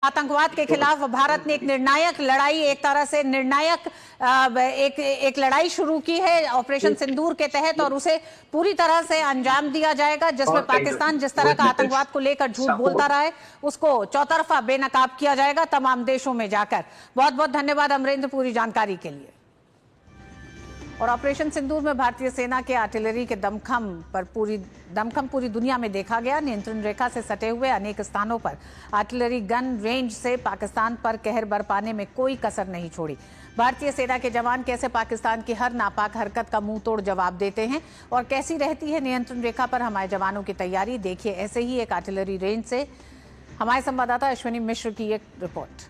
आतंकवाद के खिलाफ भारत ने एक निर्णायक लड़ाई, एक तरह से निर्णायक एक लड़ाई शुरू की है ऑपरेशन सिंदूर के तहत, और उसे पूरी तरह से अंजाम दिया जाएगा, जिसमें पाकिस्तान जिस तरह का आतंकवाद को लेकर झूठ बोलता रहा है उसको चौतरफा बेनकाब किया जाएगा तमाम देशों में जाकर। बहुत बहुत धन्यवाद अमरेंद्र पूरी जानकारी के लिए। और ऑपरेशन सिंदूर में भारतीय सेना के आर्टिलरी के दमखम पूरी दुनिया में देखा गया। नियंत्रण रेखा से सटे हुए अनेक स्थानों पर आर्टिलरी गन रेंज से पाकिस्तान पर कहर बरपाने में कोई कसर नहीं छोड़ी। भारतीय सेना के जवान कैसे पाकिस्तान की हर नापाक हरकत का मुंह तोड़ जवाब देते हैं और कैसी रहती है नियंत्रण रेखा पर हमारे जवानों की तैयारी, देखिए ऐसे ही एक आर्टिलरी रेंज से हमारे संवाददाता अश्विनी मिश्र की एक रिपोर्ट।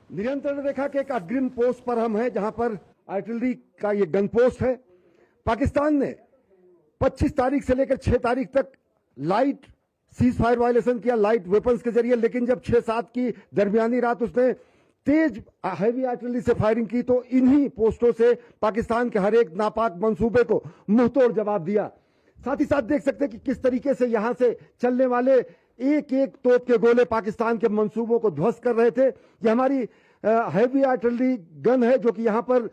नियंत्रण रेखा के एक अग्रिम पोस्ट पर हम हैं, जहां पर आर्टिलरी का ये गन पोस्ट है। पाकिस्तान ने 25 तारीख से लेकर 6 तारीख तक लाइट सीज फायर वायलेशन किया, लाइट वेपन्स के जरिए, लेकिन जब 6-7 की दरमियानी रात उसने तेज हैवी आर्टिलरी से फायरिंग की तो इन्हीं पोस्टों से पाकिस्तान के हर एक नापाक मंसूबे को मुंहतोड़ जवाब दिया। साथ ही साथ देख सकते हैं कि किस तरीके से यहां से चलने वाले एक एक तोप के गोले पाकिस्तान के मंसूबों को ध्वस्त कर रहे थे। ये हमारी हैवी आर्टिलरी गन है जो कि यहां पर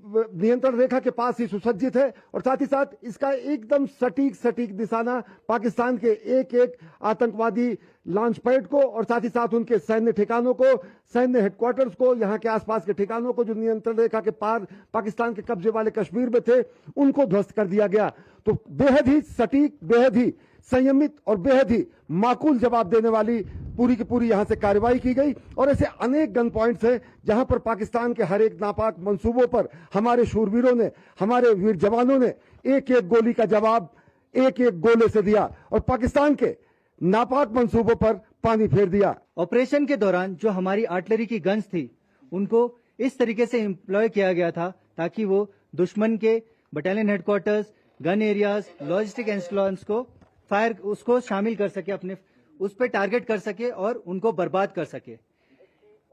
नियंत्रण रेखा के पास ही सुसज्जित है, और साथ ही साथ इसका एकदम सटीक निशाना पाकिस्तान के एक एक आतंकवादी लॉन्च पैड को और साथ ही साथ उनके सैन्य ठिकानों को, सैन्य हेडक्वार्टर्स को, यहाँ के आसपास के ठिकानों को जो नियंत्रण रेखा के पार पाकिस्तान के कब्जे वाले कश्मीर में थे उनको ध्वस्त कर दिया गया। तो बेहद ही सटीक, बेहद ही संयमित और बेहद ही माकूल जवाब देने वाली पूरी की पूरी यहां से कार्रवाई की गई। और ऐसे अनेक गन पॉइंट्स हैं जहां पर पाकिस्तान के हर एक नापाक मंसूबों पर हमारे शूरवीरों ने, हमारे वीर जवानों ने एक एक गोली का जवाब एक एक गोले से दिया और पाकिस्तान के नापाक मंसूबों पर पानी फेर दिया। ऑपरेशन के दौरान जो हमारी आर्टिलरी की गन्स थी उनको इस तरीके से एम्प्लॉय किया गया था ताकि वो दुश्मन के battalion headquarters, gun areas, logistic installations को फायर उसको शामिल कर सके, अपने उस पर टारगेट कर सके और उनको बर्बाद कर सके।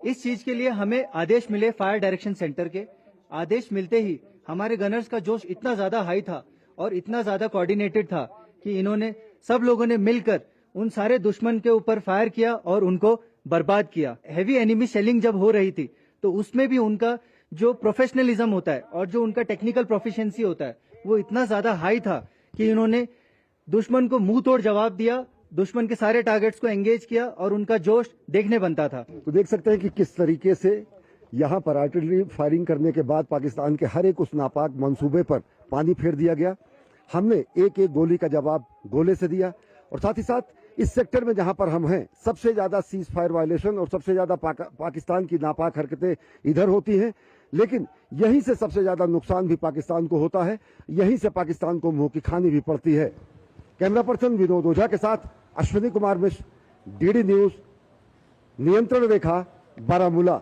इस चीज के लिए हमें आदेश मिले फायर डायरेक्शन सेंटर के। आदेश मिलते ही हमारे गनर्स का जोश इतना ज्यादा हाई था और इतना ज्यादा कोऑर्डिनेटेड था कि इन्होंने सब लोगों ने मिलकर उन सारे दुश्मन के ऊपर फायर किया और उनको बर्बाद किया। हैवी एनिमी शेलिंग जब हो रही थी तो उसमें भी उनका जो प्रोफेशनलिज्म होता है और जो उनका टेक्निकल प्रोफिशिएंसी होता है वो इतना ज्यादा हाई था कि इन्होंने दुश्मन को मुंह तोड़ जवाब दिया, दुश्मन के सारे टारगेट्स को एंगेज किया और उनका जोश देखने बनता था। तो देख सकते हैं कि किस तरीके से यहां पर आर्टिलरी फायरिंग करने के बाद पाकिस्तान के हर एक उस नापाक मंसूबे पर पानी फेर दिया गया। हमने एक एक गोली का जवाब गोले से दिया और साथ ही साथ इस सेक्टर में जहां पर हम हैं सबसे ज्यादा सीज फायर वायलेशन और सबसे ज्यादा पाकिस्तान की नापाक हरकतें इधर होती हैं, लेकिन यहीं से सबसे ज्यादा नुकसान भी पाकिस्तान को होता है, यहीं से पाकिस्तान को मुंह की खानी भी पड़ती है। कैमरा पर्सन विनोद ओझा के साथ अश्विनी कुमार मिश्र, डीडी न्यूज, नियंत्रण रेखा, बारामूला।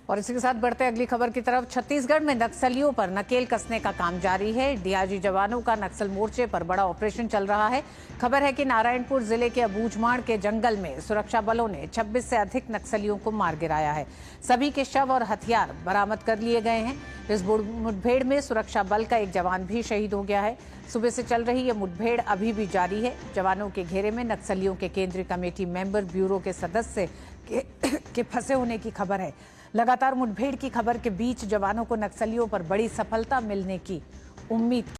और इसी के साथ बढ़ते अगली खबर की तरफ। छत्तीसगढ़ में नक्सलियों पर नकेल कसने का काम जारी है। डीआरजी जवानों का नक्सल मोर्चे पर बड़ा ऑपरेशन चल रहा है। खबर है कि नारायणपुर जिले के अबूझमाड़ के जंगल में सुरक्षा बलों ने 26 से अधिक नक्सलियों को मार गिराया है। सभी के शव और हथियार बरामद कर लिए गए हैं। इस मुठभेड़ में सुरक्षा बल का एक जवान भी शहीद हो गया है। सुबह से चल रही यह मुठभेड़ अभी भी जारी है। जवानों के घेरे में नक्सलियों के केंद्रीय कमेटी मेंबर, ब्यूरो के सदस्य के फंसे होने की खबर है। लगातार मुठभेड़ की खबर के बीच जवानों को नक्सलियों पर बड़ी सफलता मिलने की उम्मीद